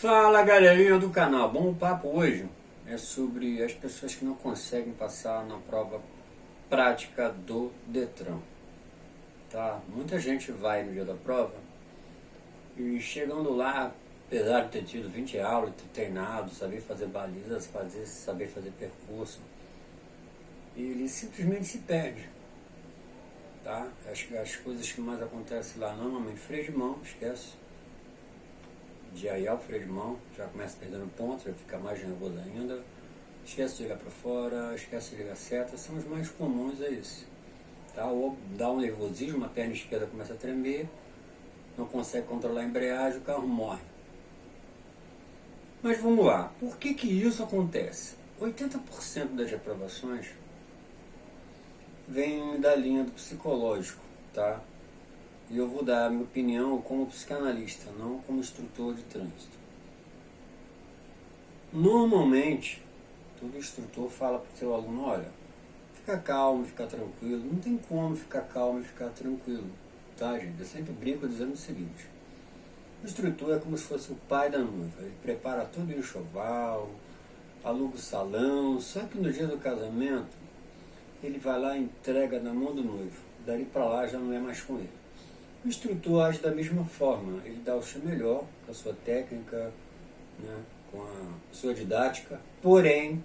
Fala, galerinha do canal. Bom, o papo hoje é sobre as pessoas que não conseguem passar na prova prática do Detran, tá? Muita gente vai no dia da prova e chegando lá, apesar de ter tido 20 aulas, ter treinado, saber fazer balizas, saber fazer percurso, ele simplesmente se perde, tá? As coisas que mais acontecem lá, normalmente freio de mão, esquece. De aí ao freio de mão, já começa perdendo pontos, já fica mais nervoso ainda. Esquece de ligar para fora, esquece de ligar seta, são os mais comuns, é isso. Tá? Ou dá um nervosismo, a perna esquerda começa a tremer, não consegue controlar a embreagem, o carro morre. Mas vamos lá, por que isso acontece? 80% das reprovações vem da linha do psicológico, tá? E eu vou dar a minha opinião como psicanalista, não como instrutor de trânsito. Normalmente, todo instrutor fala para o seu aluno, olha, fica calmo, fica tranquilo. Não tem como ficar calmo e ficar tranquilo, tá, gente? Eu sempre brinco dizendo o seguinte, o instrutor é como se fosse o pai da noiva. Ele prepara todo o enxoval, aluga o salão, só que no dia do casamento, ele vai lá e entrega na mão do noivo. Dali para lá já não é mais com ele. O instrutor age da mesma forma, ele dá o seu melhor, com a sua técnica, né, com a sua didática, porém,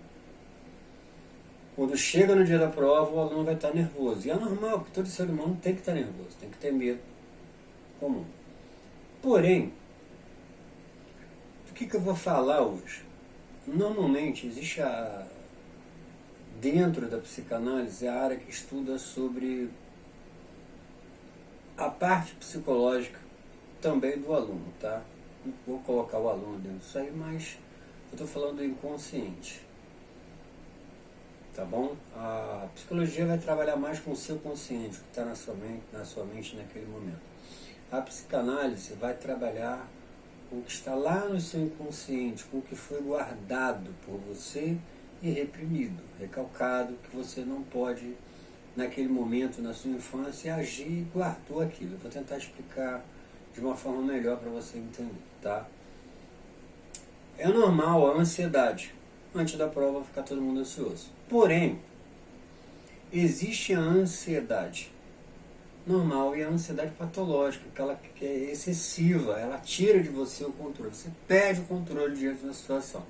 quando chega no dia da prova, o aluno vai estar nervoso. E é normal, porque todo ser humano tem que estar nervoso, tem que ter medo, comum. Porém, do que eu vou falar hoje? Normalmente existe dentro da psicanálise a área que estuda sobre a parte psicológica também do aluno, tá? Não vou colocar o aluno dentro disso aí, mas eu estou falando do inconsciente, tá bom? A psicologia vai trabalhar mais com o seu consciente, o que está na sua mente naquele momento. A psicanálise vai trabalhar com o que está lá no seu inconsciente, com o que foi guardado por você e reprimido, recalcado, que você não pode naquele momento, na sua infância, agir e guardou aquilo. Eu vou tentar explicar de uma forma melhor para você entender, tá? É normal a ansiedade. Antes da prova ficar todo mundo ansioso. Porém, existe a ansiedade normal e a ansiedade patológica, aquela que é excessiva, ela tira de você o controle. Você perde o controle diante da situação.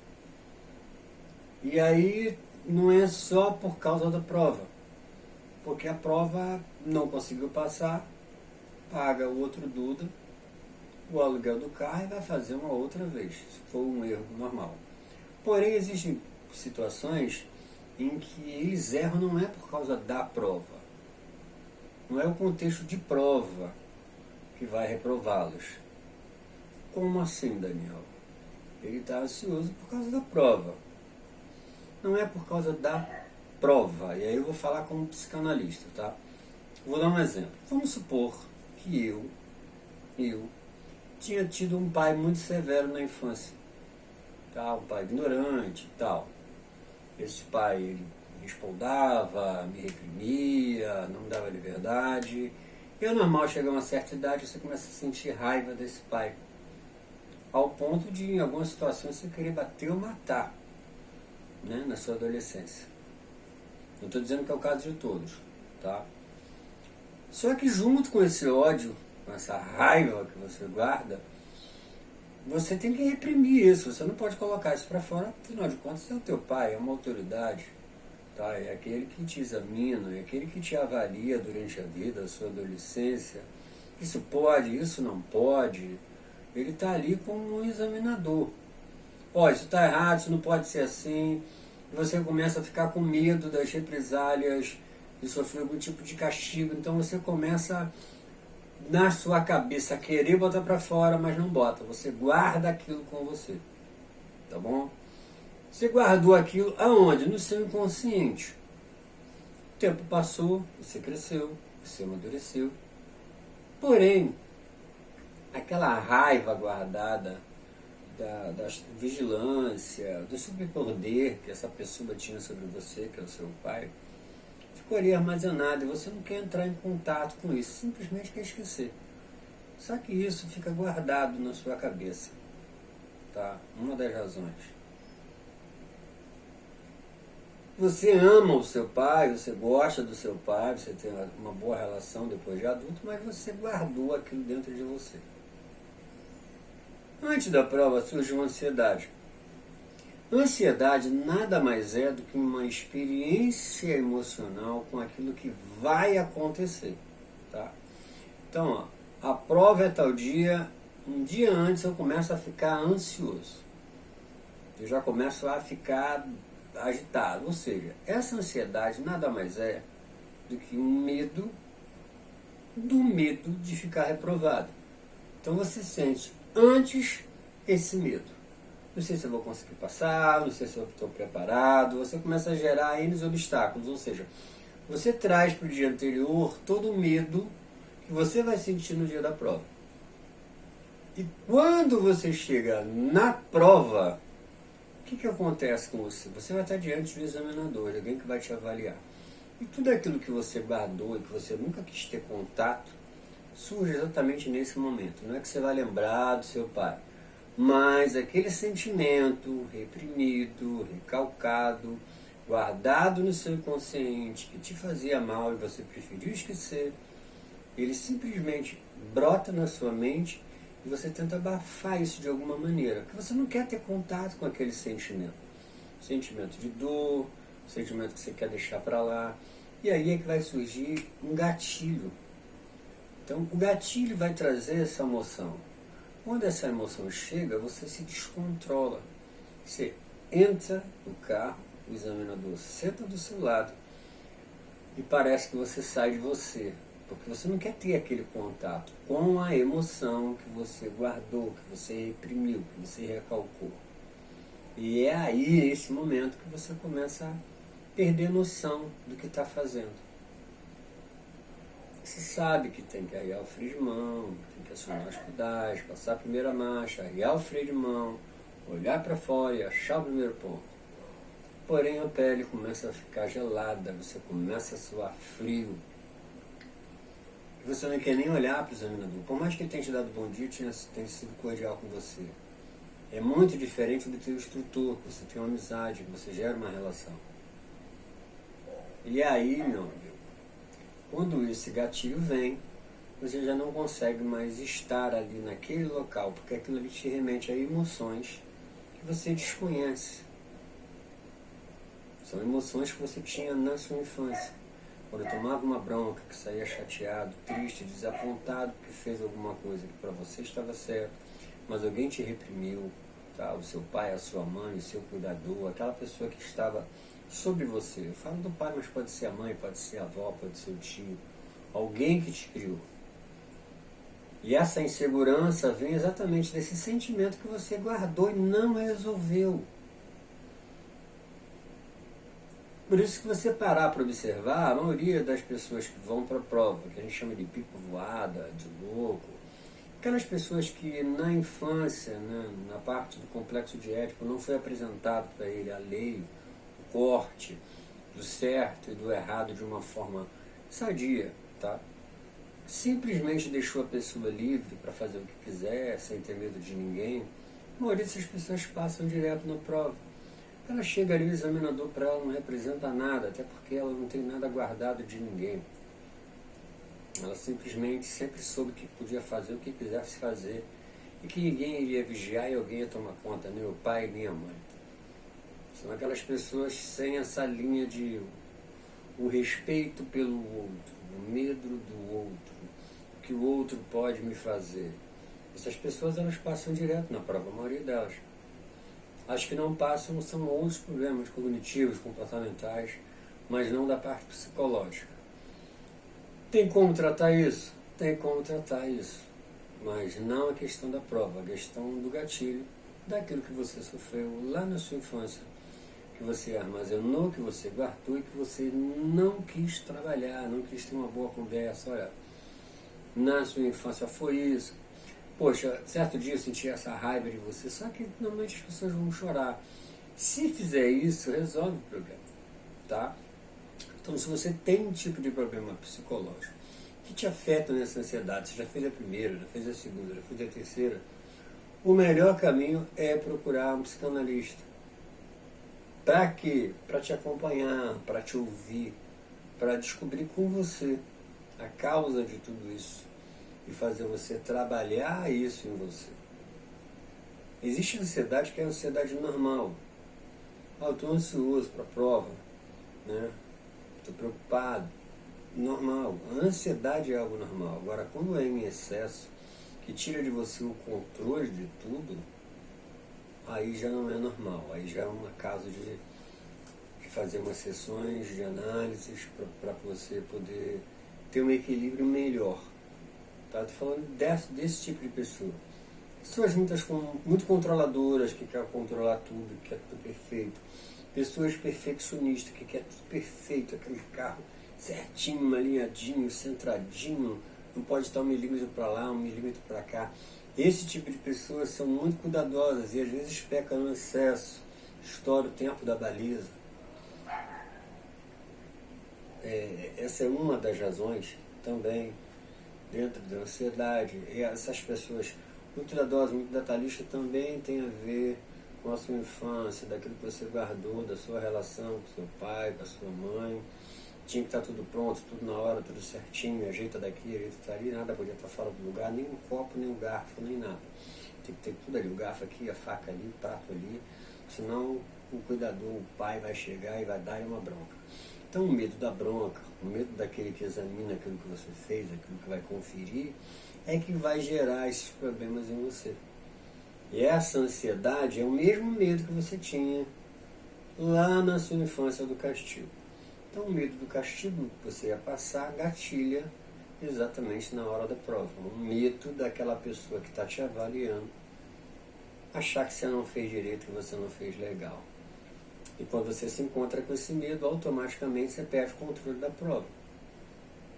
E aí não é só por causa da prova. Porque a prova não conseguiu passar, paga o outro Duda, o aluguel do carro e vai fazer uma outra vez, se for um erro normal. Porém, existem situações em que eles erram não é por causa da prova. Não é o contexto de prova que vai reprová-los. Como assim, Daniel? Ele está ansioso por causa da prova. Não é por causa da prova, e aí eu vou falar como psicanalista, tá? Vou dar um exemplo. Vamos supor que eu tinha tido um pai muito severo na infância, tá? Um pai ignorante e tal. Esse pai, ele me espaldava, me reprimia, não me dava liberdade. E é normal chegar a uma certa idade, você começa a sentir raiva desse pai, ao ponto de, em algumas situações, você querer bater ou matar, né? Na sua adolescência. Não estou dizendo que é o caso de todos, tá? Só que junto com esse ódio, com essa raiva que você guarda, você tem que reprimir isso. Você não pode colocar isso para fora, afinal de contas é o teu pai, é uma autoridade, tá? É aquele que te examina, é aquele que te avalia durante a vida, a sua adolescência. Isso pode, isso não pode. Ele está ali como um examinador. Ó, isso está errado, isso não pode ser assim. Você começa a ficar com medo das represálias, de sofrer algum tipo de castigo, então você começa na sua cabeça a querer botar para fora, mas não bota, você guarda aquilo com você, tá bom? Você guardou aquilo aonde? No seu inconsciente. O tempo passou, você cresceu, você amadureceu, porém, aquela raiva guardada, da vigilância, do superpoder que essa pessoa tinha sobre você, que é o seu pai, ficou ali armazenado e você não quer entrar em contato com isso, simplesmente quer esquecer. Só que isso fica guardado na sua cabeça. tá? Uma das razões. Você ama o seu pai, você gosta do seu pai, você tem uma boa relação depois de adulto, mas você guardou aquilo dentro de você. Antes da prova surge uma ansiedade. Ansiedade nada mais é do que uma experiência emocional com aquilo que vai acontecer, tá? Então, ó, a prova é tal dia, um dia antes eu começo a ficar ansioso. Eu já começo a ficar agitado, ou seja, essa ansiedade nada mais é do que um medo do medo de ficar reprovado. Então você sente antes esse medo. Não sei se eu vou conseguir passar, não sei se eu estou preparado. Você começa a gerar N obstáculos, ou seja, você traz para o dia anterior todo o medo que você vai sentir no dia da prova. E quando você chega na prova, o que acontece com você? Você vai estar diante do examinador, alguém que vai te avaliar. E tudo aquilo que você guardou e que você nunca quis ter contato, surge exatamente nesse momento. Não é que você vai lembrar do seu pai, mas aquele sentimento reprimido, recalcado, guardado no seu inconsciente, que te fazia mal e você preferiu esquecer, ele simplesmente brota na sua mente e você tenta abafar isso de alguma maneira, porque você não quer ter contato com aquele sentimento. Sentimento de dor, sentimento que você quer deixar para lá. E aí é que vai surgir um gatilho. Então, o gatilho vai trazer essa emoção. Quando essa emoção chega, você se descontrola. Você entra no carro, o examinador senta do seu lado e parece que você sai de você. Porque você não quer ter aquele contato com a emoção que você guardou, que você reprimiu, que você recalcou. E é aí, nesse momento, que você começa a perder noção do que está fazendo. Você sabe que tem que arriar o freio de mão, tem que acionar os pedais, passar a primeira marcha, arriar o freio de mão, olhar para fora e achar o primeiro ponto. Porém, a pele começa a ficar gelada, você começa a suar frio. Você não quer nem olhar para o examinador. Por mais que ele tenha te dado bom dia, tenha sido cordial com você. É muito diferente do teu instrutor, que você tem uma amizade, que você gera uma relação. E aí, meu amigo, quando esse gatilho vem, você já não consegue mais estar ali naquele local, porque aquilo ali te remete a emoções que você desconhece. São emoções que você tinha na sua infância. Quando tomava uma bronca, que saía chateado, triste, desapontado, que fez alguma coisa que para você estava certo, mas alguém te reprimiu, tá? O seu pai, a sua mãe, o seu cuidador, aquela pessoa que estava sobre você. Eu falo do pai, mas pode ser a mãe, pode ser a avó, pode ser o tio, alguém que te criou. E essa insegurança vem exatamente desse sentimento que você guardou e não resolveu. Por isso que você parar para observar, a maioria das pessoas que vão para a prova, que a gente chama de pipa voada, de louco, aquelas pessoas que na infância, né, na parte do complexo de Édipo, não foi apresentado para ele a lei, o corte do certo e do errado de uma forma sadia, tá? Simplesmente deixou a pessoa livre para fazer o que quiser, sem ter medo de ninguém. A maioria dessas pessoas passam direto na prova. Ela chega ali, o examinador para ela não representa nada, até porque ela não tem nada guardado de ninguém. Ela simplesmente sempre soube que podia fazer o que quisesse fazer e que ninguém iria vigiar e alguém ia tomar conta, nem o pai nem a mãe. São aquelas pessoas sem essa linha de o respeito pelo outro, o medo do outro, o que o outro pode me fazer. Essas pessoas elas passam direto na prova, a maioria delas. As que não passam são outros problemas cognitivos, comportamentais, mas não da parte psicológica. Tem como tratar isso? Tem como tratar isso. Mas não a questão da prova, a questão do gatilho, daquilo que você sofreu lá na sua infância, que você armazenou, que você guardou e que você não quis trabalhar, não quis ter uma boa conversa. Olha, na sua infância foi isso. Poxa, certo dia eu senti essa raiva de você, só que normalmente as pessoas vão chorar. Se fizer isso, resolve o problema, tá? Então, se você tem um tipo de problema psicológico que te afeta nessa ansiedade, você já fez a primeira, já fez a segunda, já fez a terceira, o melhor caminho é procurar um psicanalista. Para quê? Para te acompanhar, para te ouvir, para descobrir com você a causa de tudo isso e fazer você trabalhar isso em você. Existe ansiedade que é a ansiedade normal. Eu estou ansioso para a prova, né? Estou preocupado. Normal. A ansiedade é algo normal. Agora, quando é em excesso, que tira de você o controle de tudo, aí já não é normal. Aí já é uma caso de fazer umas sessões de análises para você poder ter um equilíbrio melhor. Tá? Estou falando desse tipo de pessoa. Pessoas muito controladoras, que querem controlar tudo, que quer tudo perfeito. Pessoas perfeccionistas, que quer tudo perfeito, aquele carro certinho, alinhadinho, centradinho, não pode estar 1 milímetro para lá, 1 milímetro para cá. Esse tipo de pessoas são muito cuidadosas e às vezes pecam no excesso, estoura o tempo da baliza. Essa é uma das razões também dentro da ansiedade. E essas pessoas muito cuidadosas, muito detalhistas também tem a ver com a sua infância, daquilo que você guardou, da sua relação com seu pai, com a sua mãe. Tinha que estar tudo pronto, tudo na hora, tudo certinho, ajeita daqui, ajeita dali, nada podia estar fora do lugar, nem um copo, nem um garfo, nem nada. Tem que ter tudo ali, o garfo aqui, a faca ali, o prato ali, senão o cuidador, o pai vai chegar e vai dar uma bronca. Então o medo da bronca, o medo daquele que examina aquilo que você fez, aquilo que vai conferir, é que vai gerar esses problemas em você. E essa ansiedade é o mesmo medo que você tinha lá na sua infância do castigo. Então o medo do castigo que você ia passar gatilha exatamente na hora da prova. O medo daquela pessoa que está te avaliando achar que você não fez direito, que você não fez legal. E quando você se encontra com esse medo, automaticamente você perde o controle da prova.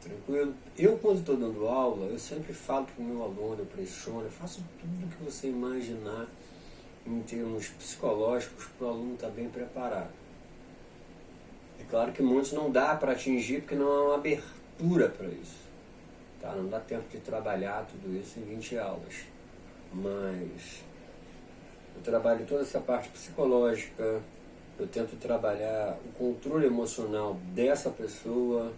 Tranquilo? Eu, quando estou dando aula, eu sempre falo para o meu aluno, eu pressiono, eu faço tudo que você imaginar em termos psicológicos para o aluno estar bem preparado. É claro que muitos não dá para atingir porque não há uma abertura para isso. Tá? Não dá tempo de trabalhar tudo isso em 20 aulas. Mas eu trabalho toda essa parte psicológica, eu tento trabalhar o controle emocional dessa pessoa,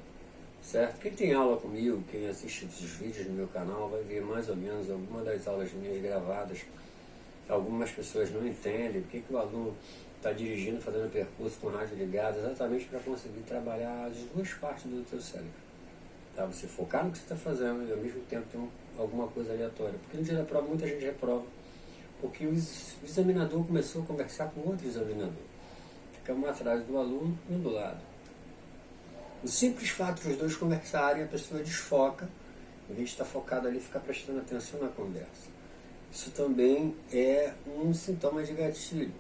certo? Quem tem aula comigo, quem assiste esses vídeos no meu canal, vai ver mais ou menos alguma das aulas minhas gravadas. Algumas pessoas não entendem porque que o aluno está dirigindo, fazendo percurso com rádio ligado, exatamente para conseguir trabalhar as duas partes do teu cérebro. Tá? Você focar no que você está fazendo e ao mesmo tempo ter alguma coisa aleatória. Porque no dia da prova muita gente reprova, porque o examinador começou a conversar com outro examinador. Fica um atrás do aluno e um do lado. O simples fato de os dois conversarem, a pessoa desfoca, em vez de estar focado ali, ficar prestando atenção na conversa. Isso também é um sintoma de gatilho,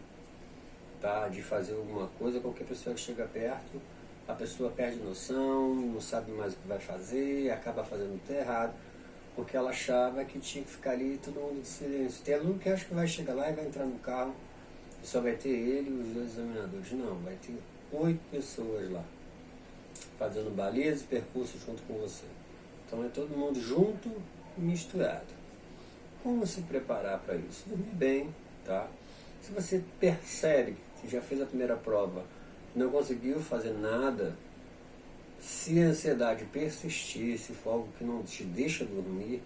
tá? De fazer alguma coisa, qualquer pessoa que chega perto, a pessoa perde noção, não sabe mais o que vai fazer, acaba fazendo tudo errado, porque ela achava que tinha que ficar ali todo mundo de silêncio. Tem aluno que acha que vai chegar lá e vai entrar no carro e só vai ter ele e os dois examinadores. Não, vai ter 8 pessoas lá, fazendo baliza e percurso junto com você. Então é todo mundo junto e misturado. Como se preparar para isso? Dormir bem, tá? Se você percebe que já fez a primeira prova, não conseguiu fazer nada, se a ansiedade persistir, se for algo que não te deixa dormir,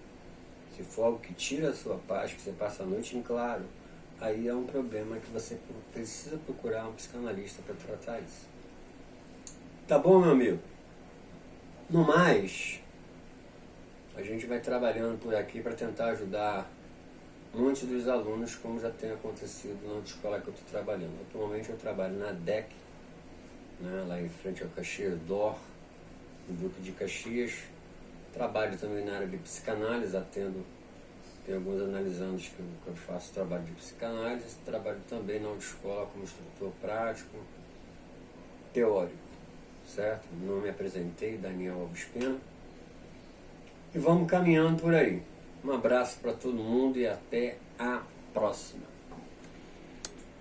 se for algo que tira a sua paz, que você passa a noite em claro, aí é um problema que você precisa procurar um psicanalista para tratar isso. Tá bom, meu amigo? No mais, a gente vai trabalhando por aqui para tentar ajudar muitos dos alunos, como já tem acontecido na escola que eu estou trabalhando. Atualmente eu trabalho na DEC, né, lá em frente ao Caxias Dor, no Duque de Caxias. Trabalho também na área de psicanálise, tem alguns analisandos que eu faço trabalho de psicanálise. Trabalho também na autoescola como instrutor prático, teórico, certo? Não me apresentei, Daniel Alves Pena. E vamos caminhando por aí. Um abraço para todo mundo e até a próxima.